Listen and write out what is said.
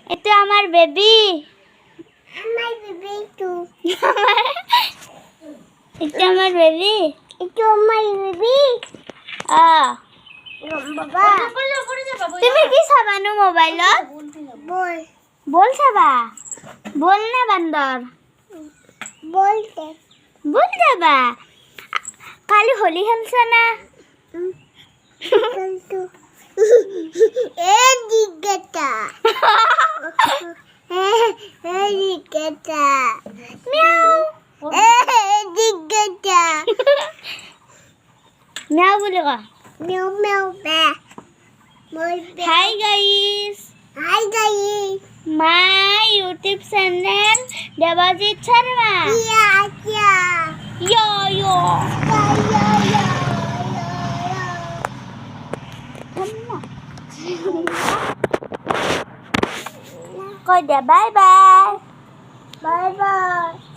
itu আমার baby আমার baby তো itu আমার বেবি itu আমার বেবি বাবা তুমি কি চাবানো মোবাইলত বল বল চাবা বল না বান্দর বলতে বল যাবা কালি হোলি খেলছ না কিন্তু এদিকেটা এদিকেটা মিয়াও এদিকেটা মিয়াও বলে ক মেও মেও বে মই বে hi guys hi guys my YouTube channel Debajit Sarma yeah yeah yo yo কই দে বাই বাই Bye bye.